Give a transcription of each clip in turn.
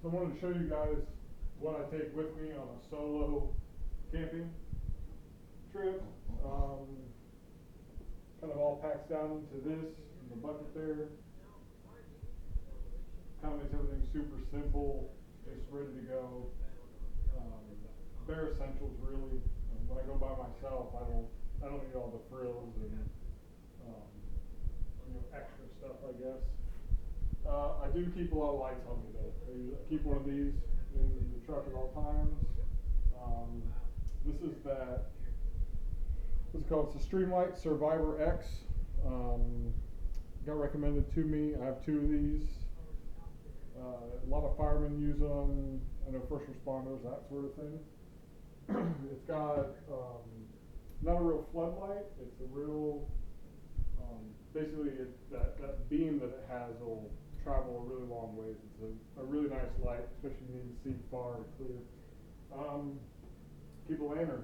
So I wanted to show you guys what I take with me on a solo camping trip. Kind of all packs down into this, in the bucket there. Kind of makes everything super simple, just ready to go. Bare essentials really. When I go by myself, I don't need all the frills and extra stuff, I guess. I do keep a lot of lights on me though. I keep one of these in the truck at all times. Um, this is that, what's it called? It's a Streamlight Survivor X. Got recommended to me. I have two of these. A lot of firemen use them. I know first responders, that sort of thing. It's got not a real floodlight. It's a real basically that beam that it has will travel a really long ways. It's a really nice light, especially when you need to see far and clear. Keep a lantern.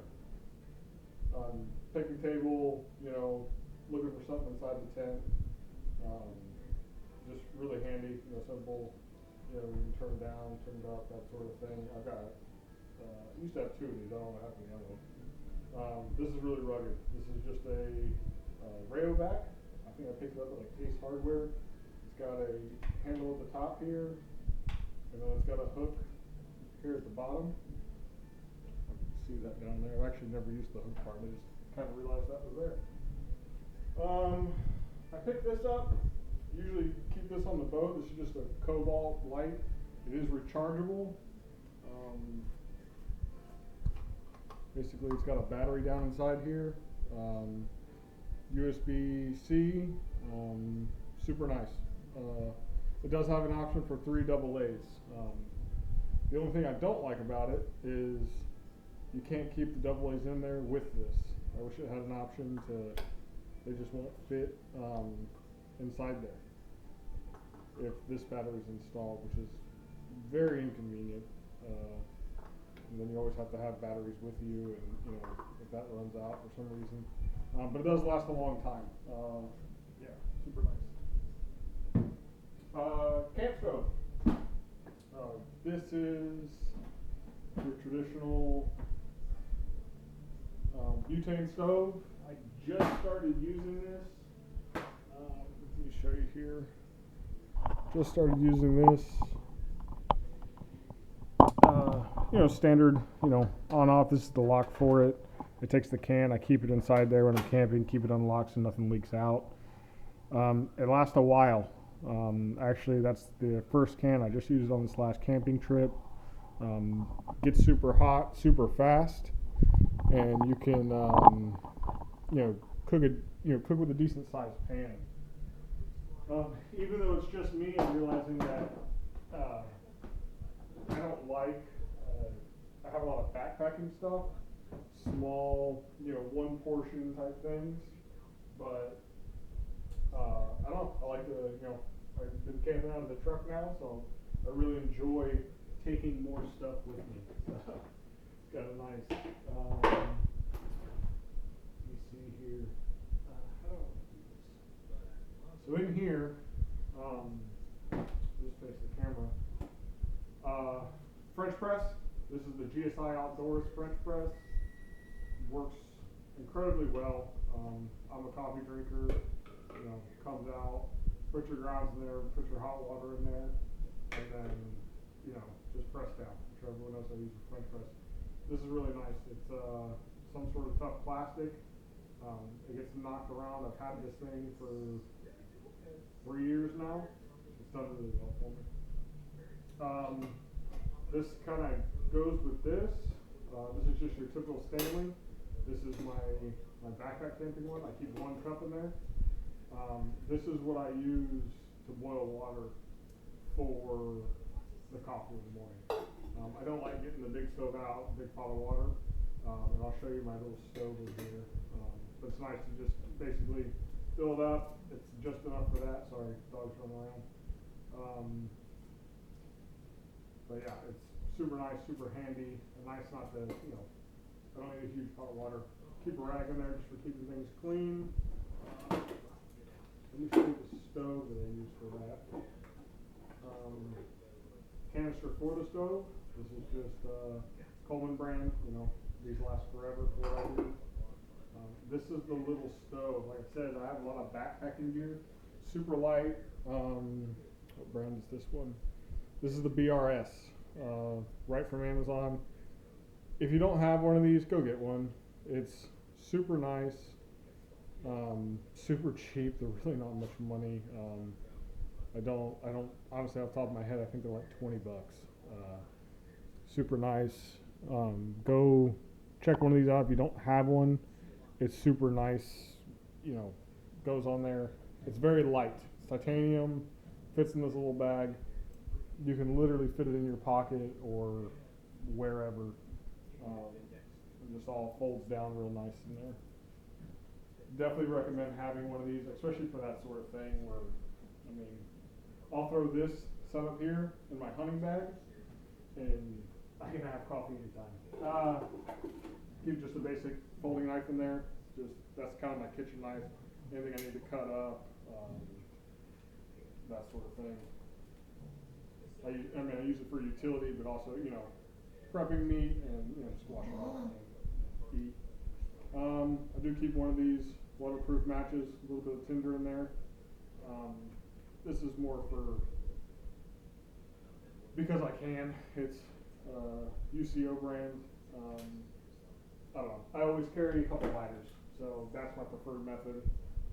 Picnic table, looking for something inside the tent. Just really handy, simple. You can turn down, turn up, that sort of thing. I've got, I used to have two of these. I don't know how many of them. This is really rugged. This is just a Rayovac. I think I picked it up at like Ace Hardware. It's got a handle at the top here, and then it's got a hook here at the bottom. See that down there? I've actually never used the hook part. I just kind of realized that was there. I picked this up. Usually keep this on the boat. This is just a Cobalt light. It is rechargeable. Basically, it's got a battery down inside here. USB-C. Super nice. It does have an option for 3 AA's. The only thing I don't like about it is you can't keep the AA's in there with this. I wish it had an option to, they just won't fit inside there if this battery is installed, which is very inconvenient. And then you always have to have batteries with you, and if that runs out for some reason. But it does last a long time. Yeah, super nice. Camp stove. This is your traditional butane stove. I just started using this. Let me show you here. Just started using this. Standard, on off. This is the lock for it. It takes the can. I keep it inside there when I'm camping, keep it unlocked so nothing leaks out. It lasts a while. Actually, that's the first can. I just used it on this last camping trip. Gets super hot, super fast, and you can, cook with a decent sized pan. Even though it's just me, I'm realizing that I don't like. I have a lot of backpacking stuff, small, one portion type things, but I don't know. I like to, I've been camping out of the truck now, so I really enjoy taking more stuff with me. It's got a nice. Let me see here. How do I do this? So in here, just face the camera. French press. This is the GSI Outdoors French press. Works incredibly well. I'm a coffee drinker. Comes out. Put your grounds in there. Put your hot water in there, and then just press down. I'm sure everyone knows I use a French press. This is really nice. It's some sort of tough plastic. It gets knocked around. I've had this thing for 3 years now. It's done really well for me. This kind of goes with this. This is just your typical Stanley. This is my backpack camping one. I keep 1 cup in there. This is what I use to boil water for the coffee in the morning. I don't like getting the big stove out, big pot of water. And I'll show you my little stove over here. But it's nice to just basically fill it up. It's just enough for that. Sorry, dogs running around. But yeah, it's super nice, super handy, and nice not to, I don't need a huge pot of water. Keep a rag in there just for keeping things clean. Let me show you the stove that I use for that. canister for the stove. This is just Coleman brand. You know, these last forever for what I do. This is the little stove. Like I said, I have a lot of backpacking gear. Super light. What brand is this one? This is the BRS, right from Amazon. If you don't have one of these, go get one. It's super nice, super cheap. They're really not much money. I don't honestly off the top of my head, I think they're like 20 bucks. Super nice. Go check one of these out if you don't have one. It's super nice, you know, goes on there. It's very light. It's titanium, fits in this little bag. You can literally fit it in your pocket or wherever. It just all folds down real nice in there. Definitely recommend having one of these, especially for that sort of thing where, I mean, I'll throw this setup here in my hunting bag and I can have coffee anytime. Keep just a basic folding knife in there. That's kind of my kitchen knife. Anything I need to cut up, that sort of thing. I use it for utility, but also, you know, prepping meat and, you know, just wash it off and eat. I do keep one of these waterproof matches, a little bit of tinder in there. This is more for, because I can. It's UCO brand. I don't know. I always carry a couple lighters, so that's my preferred method.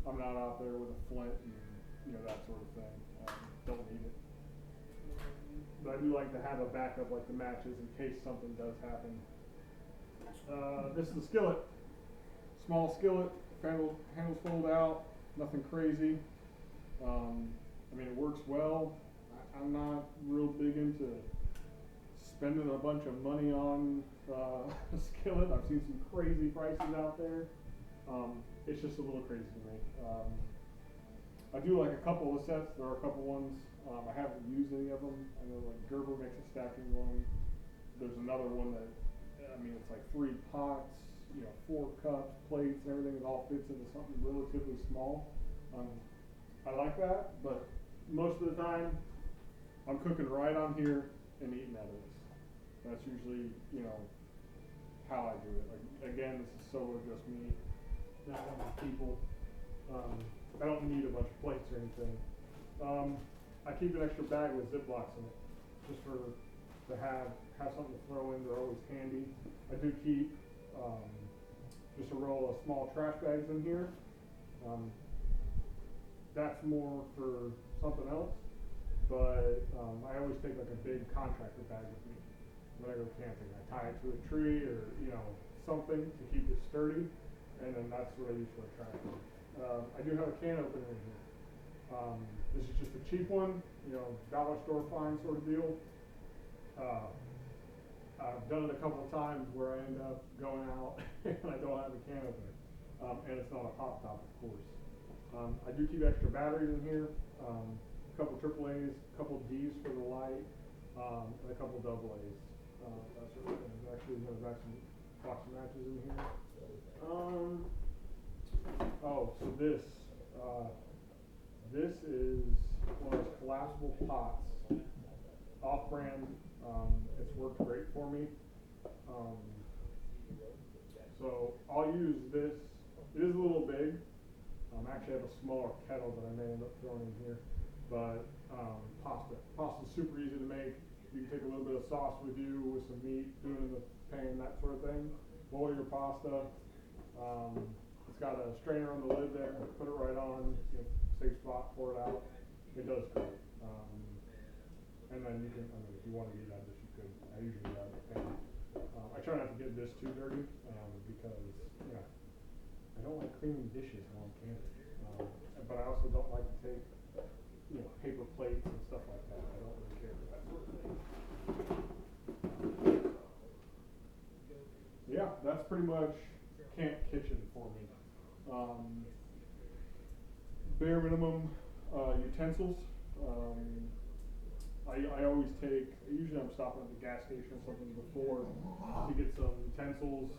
I'm not out there with a flint and, you know, that sort of thing. Don't need it. But I do like to have a backup like the matches in case something does happen. This is the skillet. Small skillet, handles fold out, nothing crazy. I mean, it works well. I'm not real big into spending a bunch of money on a skillet. I've seen some crazy prices out there. It's just a little crazy to me. I do like a couple of sets. There are a couple ones. I haven't used any of them. I know like Gerber makes a stacking one. There's another one that, I mean, it's like 3 pots, you know, 4 cups, plates, and everything. It all fits into something relatively small. I like that, but most of the time, I'm cooking right on here and eating out of this. That's usually, you know, how I do it. Like, again, this is solo, just me, not one of the people. I don't need a bunch of plates or anything. I keep an extra bag with Ziplocs in it, just to have something to throw in. They're always handy. I do keep just a roll of small trash bags in here. That's more for something else, but I always take like a big contractor bag with me when I go camping. I tie it to a tree or, you know, something to keep it sturdy, and then that's what I use for a trash bag. I do have a can opener in here. This is just a cheap one, you know, dollar store find sort of deal. I've done it a couple of times where I end up going out and I don't have a can opener, and it's not a pop top, of course. I do keep extra batteries in here, a couple AAAs, a couple Ds for the light, and a couple AA's. That sort of thing. Actually, there's some box of matches in here. So this is one of those collapsible pots, off-brand. It's worked great for me. So I'll use this. It is a little big. Actually, I have a smaller kettle that I may end up throwing in here. But pasta's super easy to make. You can take a little bit of sauce with you with some meat, do it in the pan, that sort of thing. Boil your pasta. It's got a strainer on the lid there. Put it right on. You know, safe spot. Pour it out. It does great. And then you can, I mean, if you want to eat out of this, you could. I usually eat out of the pan. I try not to get this too dirty because, you know, I don't like cleaning dishes while I'm camping. But I also don't like to take, you know, paper plates and stuff like that. I don't really care for that sort of thing. Yeah, that's pretty much camp kitchen for me. Bare minimum utensils. I always take, usually I'm stopping at the gas station or something before to get some utensils.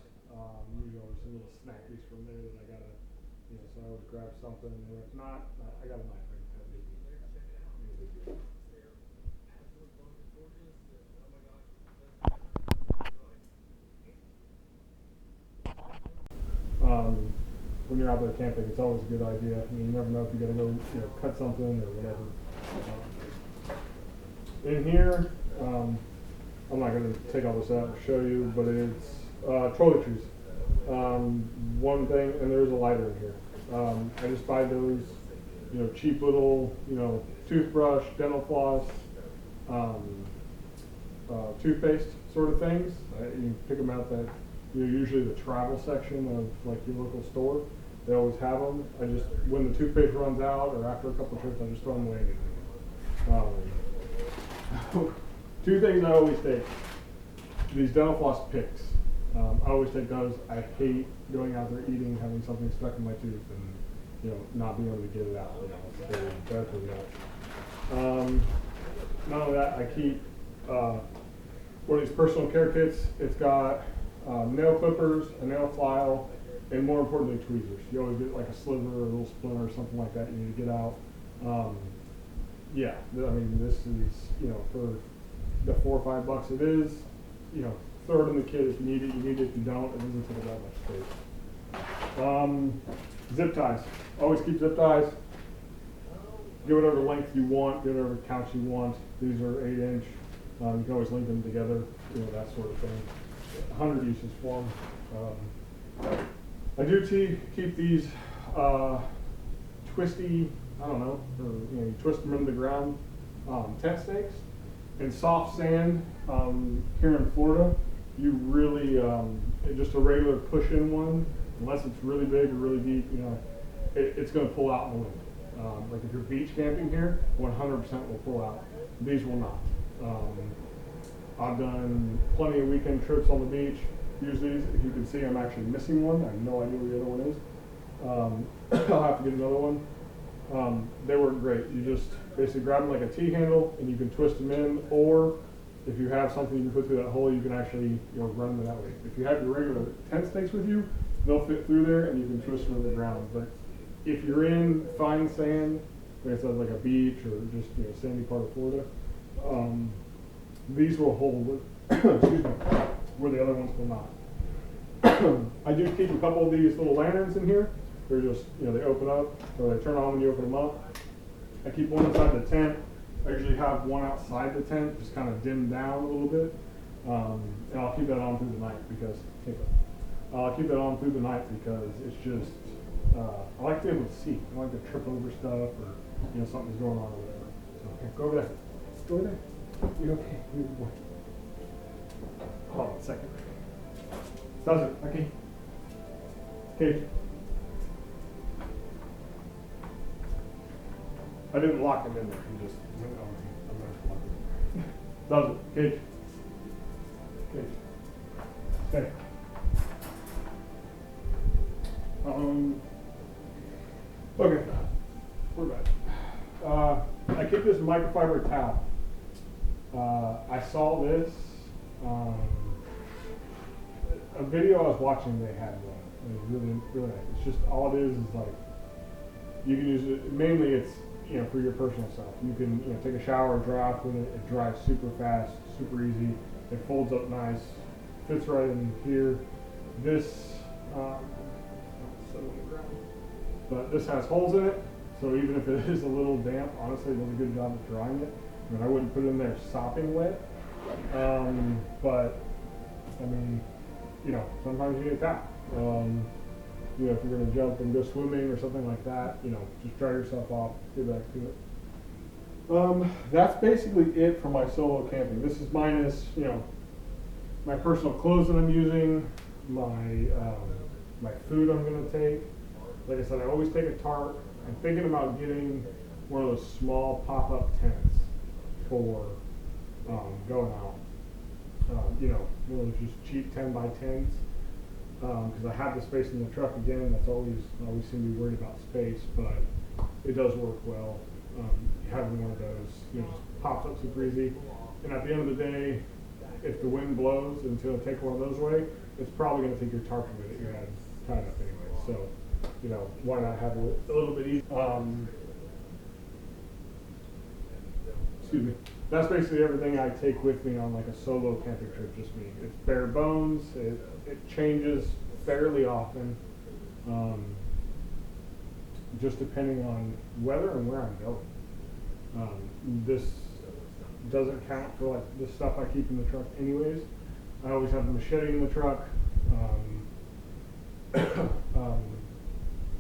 Usually there's some little snackies from there that I gotta, you know, so I always grab something, and if not, I got a knife I can cut it. you're out there camping, it's always a good idea. I mean, you never know if you're gonna go, cut something or whatever. In here, I'm not gonna take all this out and show you, but it's toiletries. One thing, and there is a lighter in here. I just buy those, cheap little, toothbrush, dental floss, toothpaste sort of things. You pick them out that, usually the travel section of like your local store. They always have them. When the toothpaste runs out or after a couple trips, I just throw them away. Two things I always take. These dental floss picks. I always take those. I hate going out there eating, having something stuck in my tooth and, not being able to get it out. It's better for that. Not only that, I keep one of these personal care kits. It's got nail clippers, a nail file, and more importantly, tweezers. You always get like a sliver or a little splinter or something like that you need to get out. This is, for the $4 or $5 it is, throw it in the kit if you need it. You need it if you don't. It doesn't take that much space. Zip ties. Always keep zip ties. Get whatever length you want, get whatever counts you want. These are 8-inch. You can always link them together, that sort of thing. 100 uses for them. I do keep these twisty, I don't know, or you twist them into the ground, tent stakes. In soft sand here in Florida, you really, just a regular push-in one, unless it's really big or really deep, it's going to pull out in the wind. Like if you're beach camping here, 100% will pull out. These will not. I've done plenty of weekend trips on the beach. Use these. If you can see, I'm actually missing one. I have no idea where the other one is. I'll have to get another one. They work great. You just basically grab them like a T-handle and you can twist them in, or if you have something you can put through that hole, you can actually run them that way. If you have your regular tent stakes with you, they'll fit through there and you can twist them to the ground. But if you're in fine sand, like I said, like a beach or just sandy part of Florida, these will hold excuse me, where the other ones will not. I do keep a couple of these little lanterns in here. They're just, they open up, or they turn on when you open them up. I keep one inside the tent. I usually have one outside the tent, just kind of dimmed down a little bit. And I'll keep that on through the night because, it's just, I like to be able to see. I like to trip over stuff or, something's going on or whatever. So, okay, go over there. Go over there. You're okay. You're good boy. Hold on a second. Does it? Okay. Cage. I didn't lock him in there. He just went on. I'm going to lock him in there. Does it? Cage. Cage. Stay. Okay. We're back. I keep this microfiber towel. I saw this, a video I was watching, they had one. It was really, really nice. It's just, all it is like, you can use it, mainly it's, for your personal stuff. You can, take a shower, dry off with it. It dries super fast, super easy. It folds up nice, fits right in here. This, but this has holes in it, so even if it is a little damp, honestly, it does a good job of drying it. I wouldn't put it in there sopping wet, but I mean, sometimes you need a towel. If you're going to jump and go swimming or something like that, just dry yourself off, get back to it. That's basically it for my solo camping. This is minus, my personal clothes that I'm using, my food I'm going to take. Like I said, I always take a tarp. I'm thinking about getting one of those small pop-up tents for going out. One of those just cheap 10 by 10s. Because I have the space in the truck again. I always seem to be worried about space, but it does work well. Having one of those, just pops up super easy. And at the end of the day, if the wind blows and it's going to take one of those away, it's probably going to take your tarp away that you had tied up anyway. So, why not have it a little bit easier? Excuse me. That's basically everything I take with me on like a solo camping trip, just me. It's bare bones. It changes fairly often. just depending on weather and where I'm going. This doesn't count for like the stuff I keep in the truck anyways. I always have a machete in the truck.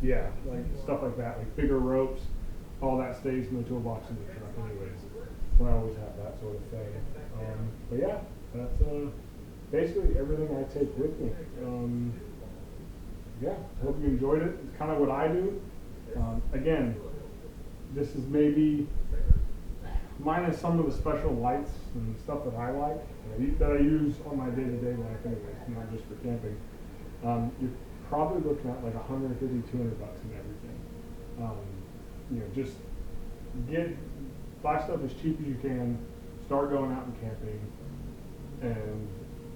Yeah, like stuff like that, like bigger ropes, all that stays in the toolbox in the truck anyways. So I always have that sort of thing. But yeah, that's basically everything I take with me. Yeah, hope you enjoyed it. It's kind of what I do. Again, this is maybe minus some of the special lights and stuff that I like, that I use on my day-to-day life anyways, not just for camping. You're probably looking at like 150, 200 bucks in everything. You know, just buy stuff as cheap as you can, start going out and camping, and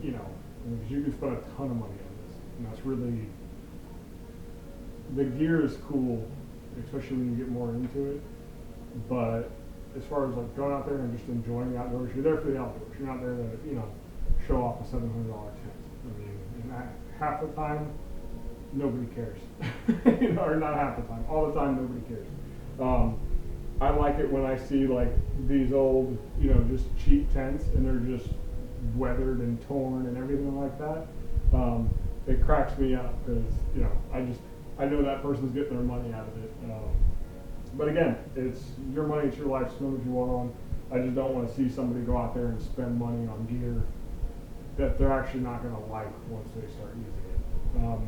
you know, because you can spend a ton of money on this, and that's really, the gear is cool, especially when you get more into it, but as far as like going out there and just enjoying the outdoors, you're there for the outdoors. You're not there to, you know, show off a $700 tent. I mean, and half the time, nobody cares. You know, or not half the time, all the time, nobody cares. I like it when I see like these old, you know, just cheap tents and they're just weathered and torn and everything like that. It cracks me up because, you know, I know that person's getting their money out of it. But again, it's your money, it's your life, spend what you want on. I just don't want to see somebody go out there and spend money on gear that they're actually not going to like once they start using it.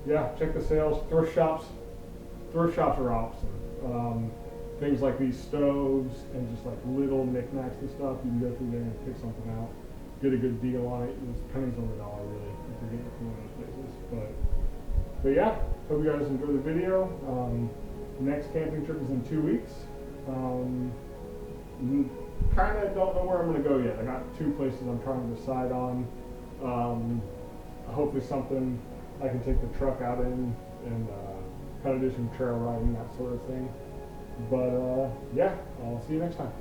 Yeah, check the sales. Thrift shops are awesome. Things like these stoves and just like little knickknacks and stuff, you can go through there and pick something out, get a good deal on it. It's pennies on the dollar really if you're getting it from one of those places. But yeah, hope you guys enjoy the video. Next camping trip is in 2 weeks. Kind of don't know where I'm going to go yet. I got 2 places I'm trying to decide on. Hopefully something I can take the truck out in and kind of do some trail riding, that sort of thing. But yeah, I'll see you next time.